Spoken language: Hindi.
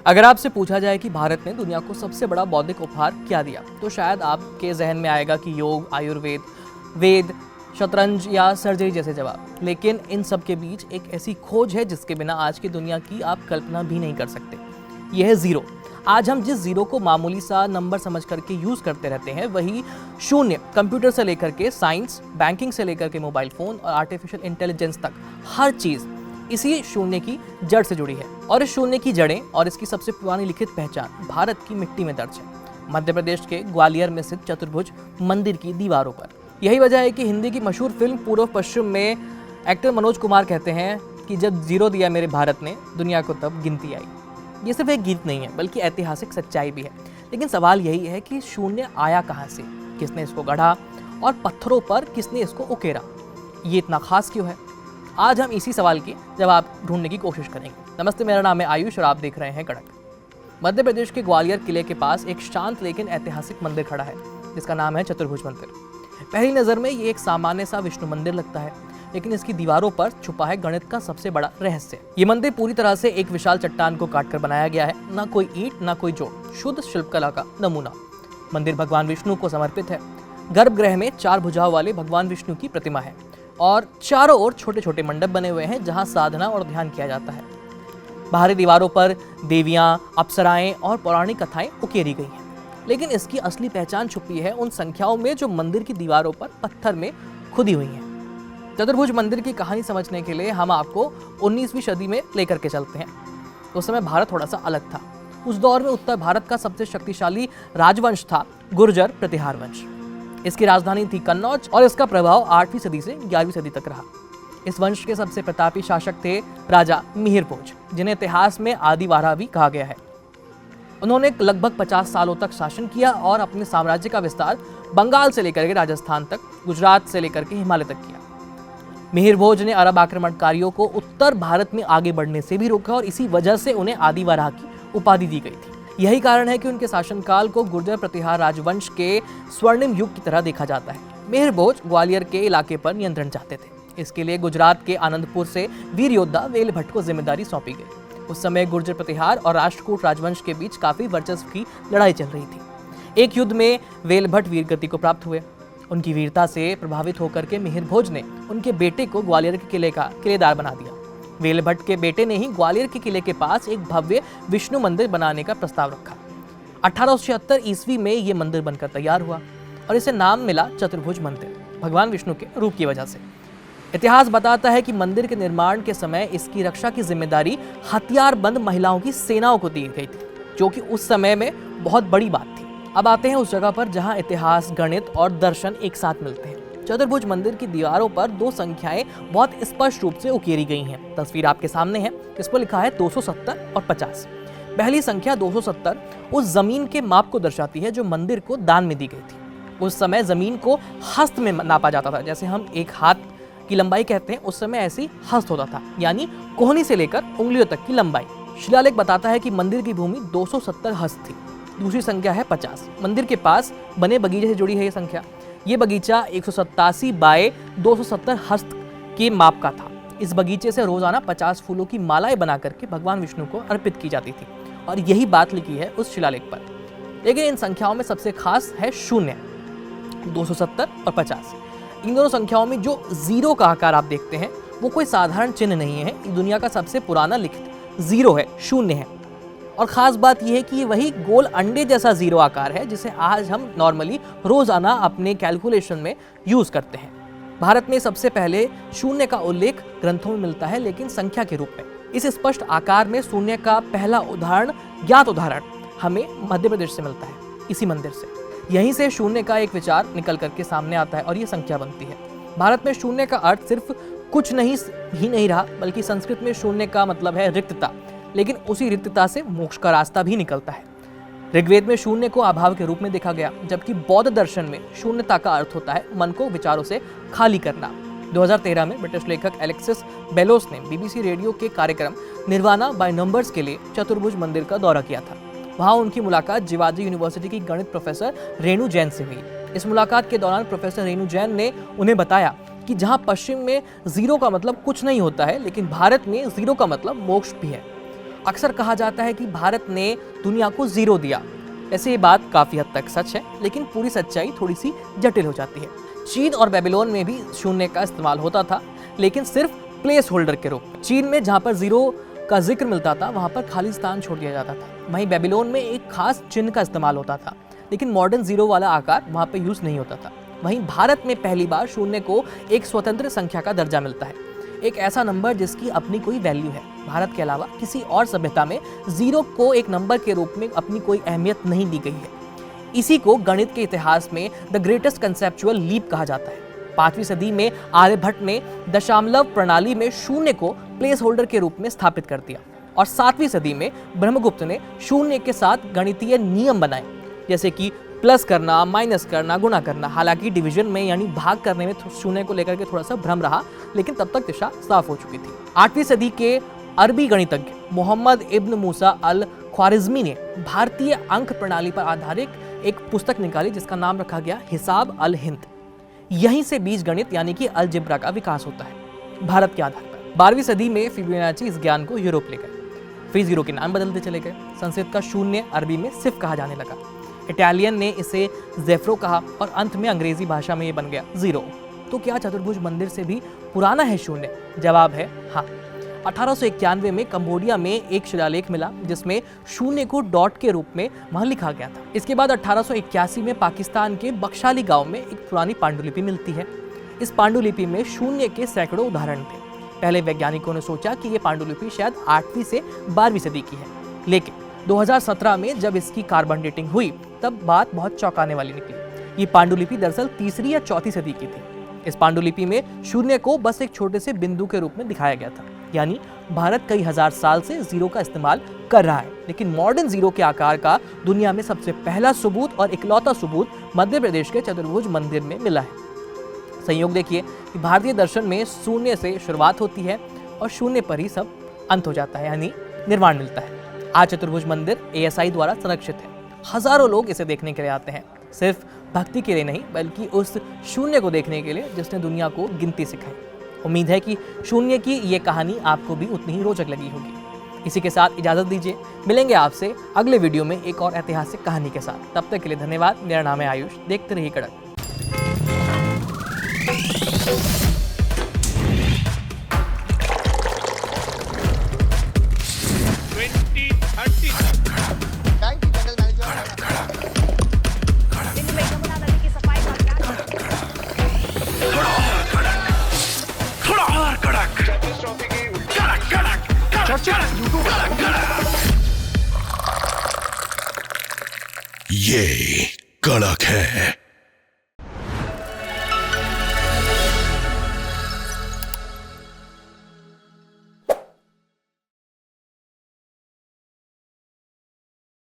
अगर आपसे पूछा जाए कि भारत ने दुनिया को सबसे बड़ा बौद्धिक उपहार क्या दिया, तो शायद आपके जहन में आएगा कि योग, आयुर्वेद, वेद, शतरंज या सर्जरी जैसे जवाब। लेकिन इन सब के बीच एक ऐसी खोज है जिसके बिना आज की दुनिया की आप कल्पना भी नहीं कर सकते। यह है जीरो। आज हम जिस जीरो को मामूली सा नंबर समझ करके यूज करते रहते हैं, वही शून्य कंप्यूटर से लेकर के साइंस, बैंकिंग से लेकर के मोबाइल फोन और आर्टिफिशियल इंटेलिजेंस तक हर चीज इसी शून्य की जड़ से जुड़ी है। और इस शून्य की जड़ें और इसकी सबसे पुरानी लिखित पहचान भारत की मिट्टी में दर्ज है, मध्य प्रदेश के ग्वालियर में स्थित चतुर्भुज मंदिर की दीवारों पर। यही वजह है कि हिंदी की मशहूर फिल्म पूर्व पश्चिम में एक्टर मनोज कुमार कहते हैं कि जब जीरो दिया मेरे भारत ने, दुनिया को तब गिनती आई। ये सिर्फ एक गीत नहीं है, बल्कि ऐतिहासिक सच्चाई भी है। लेकिन सवाल यही है कि शून्य आया कहाँ से, किसने इसको गढ़ा और पत्थरों पर किसने इसको उकेरा, ये इतना खास क्यों है? आज हम इसी सवाल की जवाब ढूंढने की कोशिश करेंगे। नमस्ते, मेरा नाम है आयुष और आप देख रहे हैं कड़क। मध्य प्रदेश के ग्वालियर किले के पास एक शांत लेकिन ऐतिहासिक मंदिर खड़ा है, जिसका नाम है चतुर्भुज मंदिर। पहली नज़र में ये एक सामान्य सा विष्णु मंदिर लगता है, लेकिन इसकी दीवारों पर छुपा है गणित का सबसे बड़ा रहस्य। ये मंदिर पूरी तरह से एक विशाल चट्टान को काटकर बनाया गया है, ना कोई ईंट ना कोई जोड़, शुद्ध शिल्पकला का नमूना। मंदिर भगवान विष्णु को समर्पित है। गर्भगृह में 4 भुजाओं वाले भगवान विष्णु की प्रतिमा है और चारों ओर छोटे छोटे मंडप बने हुए हैं जहां साधना और ध्यान किया जाता है। बाहरी दीवारों पर देवियां, अप्सराएं और पौराणिक कथाएं उकेरी गई हैं, लेकिन इसकी असली पहचान छुपी है उन संख्याओं में जो मंदिर की दीवारों पर पत्थर में खुदी हुई हैं। चतुर्भुज मंदिर की कहानी समझने के लिए हम आपको 19वीं सदी में लेकर के चलते हैं। उस समय भारत थोड़ा सा अलग था। उस दौर में उत्तर भारत का सबसे शक्तिशाली राजवंश था गुर्जर प्रतिहार वंश। इसकी राजधानी थी कन्नौज और इसका प्रभाव 8वीं सदी से 11वीं सदी तक रहा। इस वंश के सबसे प्रतापी शासक थे राजा मिहिर भोज, जिन्हें इतिहास में आदिवारा भी कहा गया है। उन्होंने लगभग 50 सालों तक शासन किया और अपने साम्राज्य का विस्तार बंगाल से लेकर के राजस्थान तक, गुजरात से लेकर के हिमालय तक किया। मिहिर भोज ने अरब आक्रमणकारियों को उत्तर भारत में आगे बढ़ने से भी रोका और इसी वजह से उन्हें आदिवारा की उपाधि दी गई थी। यही कारण है कि उनके शासनकाल को गुर्जर प्रतिहार राजवंश के स्वर्णिम युग की तरह देखा जाता है। मिहिर भोज ग्वालियर के इलाके पर नियंत्रण चाहते थे। इसके लिए गुजरात के आनंदपुर से वीर योद्धा वेल भट्ट को जिम्मेदारी सौंपी गई। उस समय गुर्जर प्रतिहार और राष्ट्रकूट राजवंश के बीच काफी वर्चस्व की लड़ाई चल रही थी। एक युद्ध में वेल भट्ट वीर गति को प्राप्त हुए। उनकी वीरता से प्रभावित होकर के मिहिर भोज ने उनके बेटे को ग्वालियर के किले का किलेदार बना दिया। वेल भट्ट के बेटे ने ही ग्वालियर के किले के पास एक भव्य विष्णु मंदिर बनाने का प्रस्ताव रखा। 1876 ईस्वी में ये मंदिर बनकर तैयार हुआ और इसे नाम मिला चतुर्भुज मंदिर, भगवान विष्णु के रूप की वजह से। इतिहास बताता है कि मंदिर के निर्माण के समय इसकी रक्षा की जिम्मेदारी हथियारबंद महिलाओं की सेनाओं को दी गई थी, जो कि उस समय में बहुत बड़ी बात थी। अब आते हैं उस जगह पर जहां इतिहास, गणित और दर्शन एक साथ मिलते हैं। चतुर्भुज मंदिर की दीवारों पर 2 संख्याएं बहुत स्पष्ट रूप से उकेरी गई हैं। तस्वीर आपके सामने है, इस पर लिखा है 270 और 50। पहली संख्या 270 उस जमीन के माप को दर्शाती है जो मंदिर को दान में दी गई थी। उस समय जमीन को हस्त में नापा जाता था, जैसे हम एक हाथ की लंबाई कहते हैं, उस समय ऐसी हस्त होता था, यानी कोहनी से लेकर उंगलियों तक की लंबाई। शिलालेख बताता है कि मंदिर की भूमि 270 हस्त थी। दूसरी संख्या है 50। मंदिर के पास बने बगीचे से जुड़ी है ये संख्या। ये बगीचा 187 बाय 270 हस्त के माप का था। इस बगीचे से रोजाना 50 फूलों की मालाएं बना करके भगवान विष्णु को अर्पित की जाती थी और यही बात लिखी है उस शिलालेख पर। लेकिन इन संख्याओं में सबसे खास है शून्य, 270 और 50। इन दोनों संख्याओं में जो जीरो का आकार आप देखते हैं वो कोई साधारण चिन्ह नहीं है। दुनिया का सबसे पुराना लिखित जीरो है, शून्य है। और ख़ास बात यह है कि ये वही गोल अंडे जैसा जीरो आकार है जिसे आज हम नॉर्मली रोज़ाना अपने कैलकुलेशन में यूज़ करते हैं। भारत में सबसे पहले शून्य का उल्लेख ग्रंथों में मिलता है, लेकिन संख्या के रूप में। इस स्पष्ट आकार में शून्य का पहला ज्ञात उदाहरण हमें मध्य प्रदेश से मिलता है, इसी मंदिर से। यहीं से शून्य का एक विचार निकल करके सामने आता है और ये संख्या बनती है। भारत में शून्य का अर्थ सिर्फ कुछ नहीं रहा, बल्कि संस्कृत में शून्य का मतलब है रिक्तता, लेकिन उसी रिक्तता से मोक्ष का रास्ता भी निकलता है। ऋग्वेद में शून्य को अभाव के रूप में देखा गया, जबकि बौद्ध दर्शन में शून्यता का अर्थ होता है मन को विचारों से खाली करना। 2013 में ब्रिटिश लेखक एलेक्सिस बेलोस ने BBC रेडियो के कार्यक्रम निर्वाणा बाय नंबर्स के लिए चतुर्भुज मंदिर का दौरा किया था। वहां उनकी मुलाकात जिवाजी यूनिवर्सिटी की गणित प्रोफेसर रेणु जैन से हुई। इस मुलाकात के दौरान प्रोफेसर रेणु जैन ने उन्हें बताया कि जहां पश्चिम में जीरो का मतलब कुछ नहीं होता है, लेकिन भारत में जीरो का मतलब मोक्ष भी है। अक्सर कहा जाता है कि भारत ने दुनिया को जीरो दिया। ऐसे ये बात काफी हद तक सच है, लेकिन पूरी सच्चाई थोड़ी सी जटिल हो जाती है। चीन और बेबीलोन में भी शून्य का इस्तेमाल होता था, लेकिन सिर्फ प्लेस होल्डर के रूप में। चीन में जहाँ पर जीरो का जिक्र मिलता था वहाँ पर खाली स्थान छोड़ दिया जाता था। वहीं बेबीलोन में एक खास चिन्ह का इस्तेमाल होता था, लेकिन मॉडर्न जीरो वाला आकार वहाँ पर यूज नहीं होता था। वहीं भारत में पहली बार शून्य को एक स्वतंत्र संख्या का दर्जा मिलता है, एक ऐसा नंबर जिसकी अपनी कोई वैल्यू है। भारत के अलावा किसी और सभ्यता में जीरो को एक नंबर के रूप में अपनी कोई अहमियत नहीं दी गई है। इसी को गणित के इतिहास में द ग्रेटेस्ट कंसेप्चुअल लीप कहा जाता है। 5वीं सदी में आर्यभट्ट ने दशमलव प्रणाली में शून्य को प्लेस होल्डर के रूप में स्थापित कर दिया, और 7वीं सदी में ब्रह्मगुप्त ने शून्य के साथ गणितीय नियम बनाए, जैसे कि प्लस करना, माइनस करना, गुणा करना। हालांकि डिवीजन में यानी भाग करने में शून्य को लेकर के थोड़ा सा भ्रम रहा, लेकिन तब तक दिशा साफ हो चुकी थी। 8वीं सदी के अरबी गणितज्ञ मोहम्मद इब्न मूसा अल ख्वारिज़मी ने भारतीय अंक प्रणाली पर आधारित एक पुस्तक निकाली, जिसका नाम रखा गया हिसाब अल हिंद। यहीं से बीज गणित यानी कि अलजेब्रा का विकास होता है भारत के आधार पर। 12वीं सदी में फिबोनाची इस ज्ञान को यूरोप ले गए। फिर जीरो के नाम बदलते चले गए। संस्कृत का शून्य अरबी में सिर्फ कहा जाने लगा। इटालियन ने इसे ज़ेफ्रो कहा, और अंत में अंग्रेजी भाषा में ये बन गया जीरो। तो क्या चतुर्भुज मंदिर से भी पुराना है शून्य? जवाब है हाँ। 1891 में कंबोडिया में एक शिलालेख मिला जिसमें शून्य को डॉट के रूप में वहां लिखा गया था। इसके बाद 1881 में पाकिस्तान के बख्शाली गांव में एक पुरानी पांडुलिपि मिलती है। इस पांडुलिपि में शून्य के सैकड़ों उदाहरण थे। पहले वैज्ञानिकों ने सोचा कि ये पांडुलिपि शायद 8वीं से 12वीं सदी की है, लेकिन 2017 में जब इसकी कार्बन डेटिंग हुई तब बात बहुत चौंकाने वाली निकली। ये पांडुलिपि दरअसल 3री या 4थी सदी की थी। इस पांडुलिपि में शून्य को बस एक छोटे से बिंदु के रूप में दिखाया गया था, यानी भारत कई हजार साल से जीरो का इस्तेमाल कर रहा है। लेकिन मॉडर्न जीरो के आकार का दुनिया में सबसे पहला सबूत और इकलौता सबूत मध्य प्रदेश के चतुर्भुज मंदिर में मिला है। संयोग देखिए कि भारतीय दर्शन में शून्य से शुरुआत होती है और शून्य पर ही सब अंत हो जाता है, यानी निर्वाण मिलता है। आज चतुर्भुज मंदिर ASI द्वारा संरक्षित है। हजारों लोग इसे देखने के लिए आते हैं, सिर्फ भक्ति के लिए नहीं बल्कि उस शून्य को देखने के लिए जिसने दुनिया को गिनती सिखाई। उम्मीद है कि शून्य की ये कहानी आपको भी उतनी ही रोचक लगी होगी। इसी के साथ इजाजत दीजिए, मिलेंगे आपसे अगले वीडियो में एक और ऐतिहासिक कहानी के साथ। तब तक के लिए धन्यवाद। मेरा नाम है आयुष। देखते रहिए कड़क। ये कड़क है।